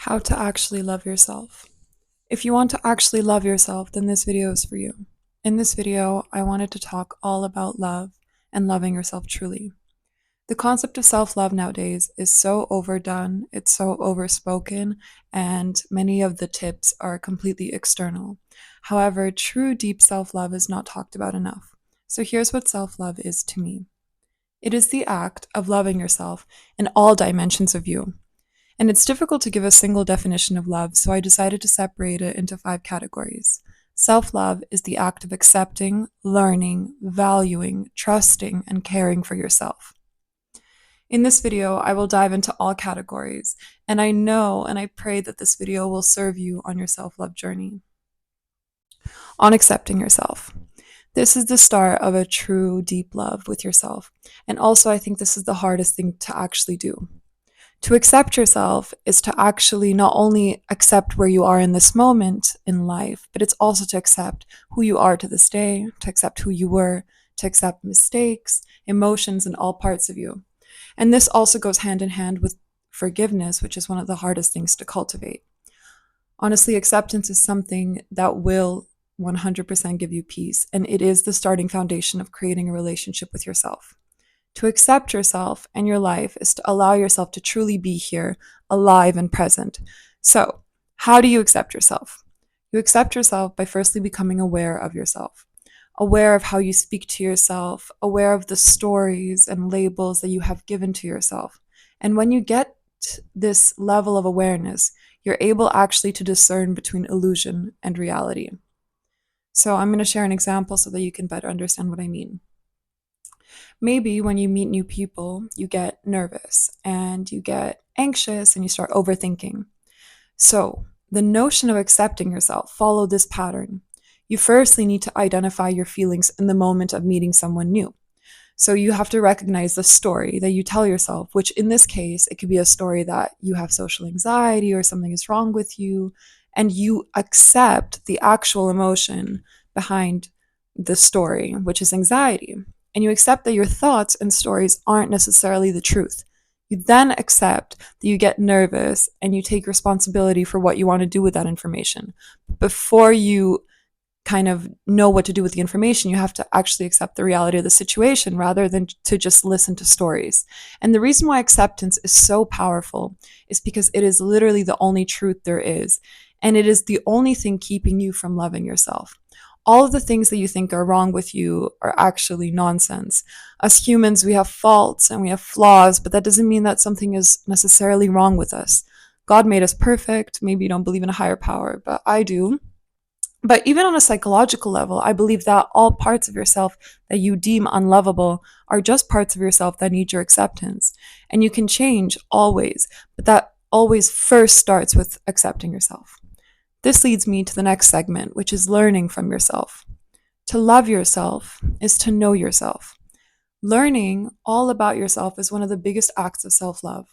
How to actually love yourself. If you want to actually love yourself, then this video is for you. In this video, I wanted to talk all about love and loving yourself truly. The concept of self love nowadays is so overdone, it's so overspoken, and many of the tips are completely external. However, true deep self love is not talked about enough. So here's what self love is to me: it is the act of loving yourself in all dimensions of you. And it's difficult to give a single definition of love, so I decided to separate it into 5 categories. Self love is the act of accepting, learning, valuing, trusting, and caring for yourself. In this video, I will dive into all categories, and I know and I pray that this video will serve you on your self love journey. On accepting yourself. This is the start of a true, deep love with yourself. And also, I think this is the hardest thing to actually do. To accept yourself is to actually not only accept where you are in this moment in life, but it's also to accept who you are to this day, to accept who you were, to accept mistakes, emotions, and all parts of you. And this also goes hand in hand with forgiveness, which is one of the hardest things to cultivate. Honestly, acceptance is something that will 100% give you peace, and it is the starting foundation of creating a relationship with yourself. To accept yourself and your life is to allow yourself to truly be here, alive and present. So, how do you accept yourself? You accept yourself by firstly becoming aware of yourself, aware of how you speak to yourself, aware of the stories and labels that you have given to yourself. And when you get this level of awareness, you're able actually to discern between illusion and reality. So, I'm going to share an example so that you can better understand what I mean. Maybe when you meet new people, you get nervous and you get anxious and you start overthinking. So, the notion of accepting yourself, follow this pattern. You firstly need to identify your feelings in the moment of meeting someone new. So, you have to recognize the story that you tell yourself, which in this case, it could be a story that you have social anxiety or something is wrong with you, and you accept the actual emotion behind the story, which is anxiety. And you accept that your thoughts and stories aren't necessarily the truth. You then accept that you get nervous and you take responsibility for what you want to do with that information. Before you kind of know what to do with the information, you have to actually accept the reality of the situation rather than to just listen to stories. And the reason why acceptance is so powerful is because it is literally the only truth there is. And it is the only thing keeping you from loving yourself. All of the things that you think are wrong with you are actually nonsense. As humans, we have faults and we have flaws, but that doesn't mean that something is necessarily wrong with us. God made us perfect. Maybe you don't believe in a higher power, but I do. But even on a psychological level, I believe that all parts of yourself that you deem unlovable are just parts of yourself that need your acceptance. And you can change always, but that always first starts with accepting yourself. This leads me to the next segment, which is learning from yourself. To love yourself is to know yourself. Learning all about yourself is one of the biggest acts of self love.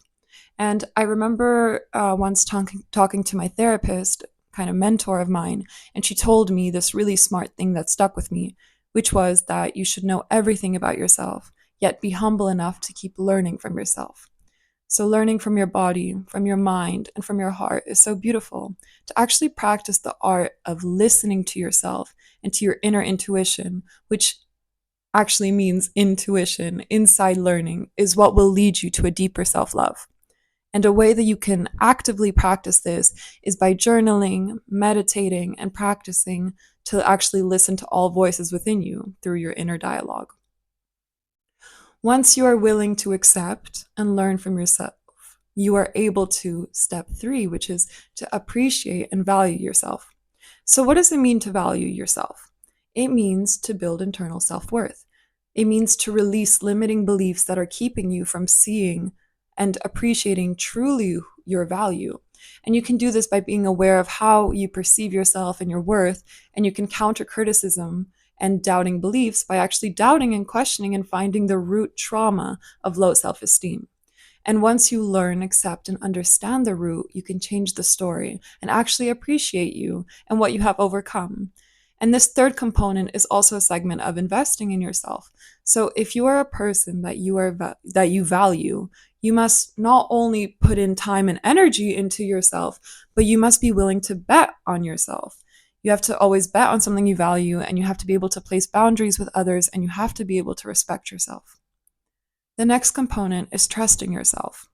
And I remember once talking to my therapist, kind of mentor of mine, and she told me this really smart thing that stuck with me, which was that you should know everything about yourself, yet be humble enough to keep learning from yourself. So, learning from your body, from your mind, and from your heart is so beautiful. To actually practice the art of listening to yourself and to your inner intuition, which actually means intuition, inside learning, is what will lead you to a deeper self love. And a way that you can actively practice this is by journaling, meditating, and practicing to actually listen to all voices within you through your inner dialogue. Once you are willing to accept and learn from yourself, you are able to step 3, which is to appreciate and value yourself. So, what does it mean to value yourself? It means to build internal self worth. It means to release limiting beliefs that are keeping you from seeing and appreciating truly your value. And you can do this by being aware of how you perceive yourself and your worth, and you can counter criticism and doubting beliefs by actually doubting and questioning and finding the root trauma of low self esteem. And once you learn, accept, and understand the root, you can change the story and actually appreciate you and what you have overcome. And this third component is also a segment of investing in yourself. So if you are a person that you value, you must not only put in time and energy into yourself, but you must be willing to bet on yourself. You have to always bet on something you value, and you have to be able to place boundaries with others, and you have to be able to respect yourself. The next component is trusting yourself.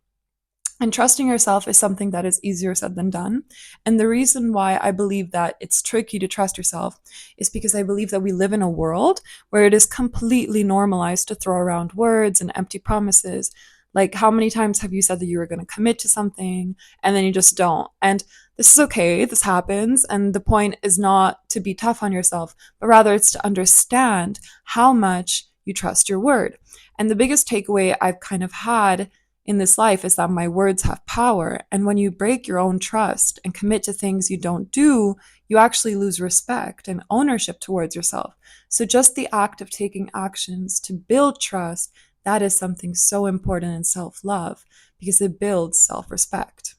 And trusting yourself is something that is easier said than done. And the reason why I believe that it's tricky to trust yourself is because I believe that we live in a world where it is completely normalized to throw around words and empty promises. Like, how many times have you said that you were going to commit to something and then you just don't? And this is okay, this happens. And the point is not to be tough on yourself, but rather it's to understand how much you trust your word. And the biggest takeaway I've kind of had in this life is that my words have power. And when you break your own trust and commit to things you don't do, you actually lose respect and ownership towards yourself. So just the act of taking actions to build trust, that is something so important in self-love because it builds self-respect.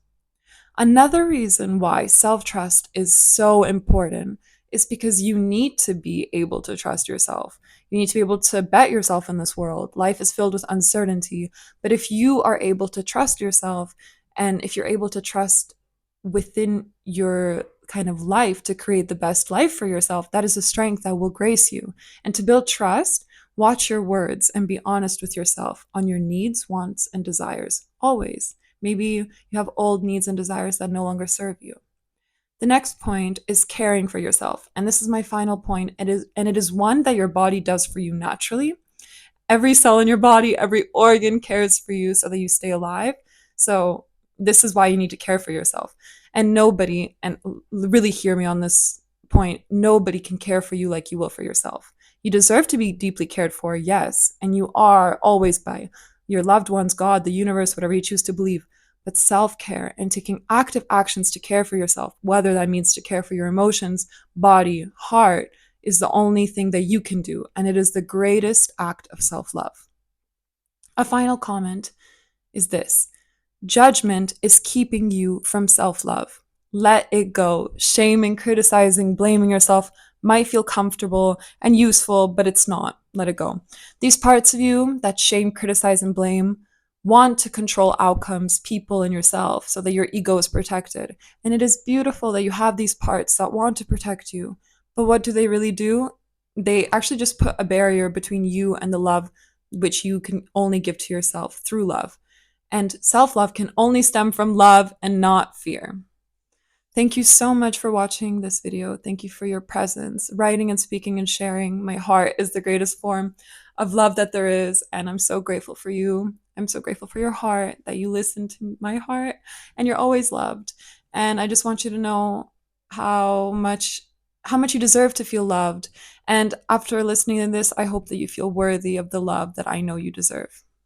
Another reason why self trust is so important is because you need to be able to trust yourself. You need to be able to bet yourself in this world. Life is filled with uncertainty. But if you are able to trust yourself, and if you're able to trust within your kind of life to create the best life for yourself, that is a strength that will grace you. And to build trust, watch your words and be honest with yourself on your needs, wants, and desires always. Maybe you have old needs and desires that no longer serve you. The next point is caring for yourself. And this is my final point. It is one that your body does for you naturally. Every cell in your body, every organ cares for you so that you stay alive. So this is why you need to care for yourself. And nobody, and really hear me on this point, nobody can care for you like you will for yourself. You deserve to be deeply cared for, yes, and you are always by your loved ones, God, the universe, whatever you choose to believe. But self-care and taking active actions to care for yourself, whether that means to care for your emotions, body, heart, is the only thing that you can do, and it is the greatest act of self-love. A final comment is this: judgment is keeping you from self-love. Let it go. Shaming, criticizing, blaming yourself might feel comfortable and useful, but it's not. Let it go. These parts of you that shame, criticize, and blame want to control outcomes, people, and yourself so that your ego is protected. And it is beautiful that you have these parts that want to protect you. But what do they really do? They actually just put a barrier between you and the love which you can only give to yourself through love. And self-love can only stem from love and not fear. Thank you so much for watching this video. Thank you for your presence. Writing and speaking and sharing my heart is the greatest form of love that there is, and I'm so grateful for you. I'm so grateful for your heart, that you listen to my heart, and you're always loved. And I just want you to know how much you deserve to feel loved. And after listening to this, I hope that you feel worthy of the love that I know you deserve.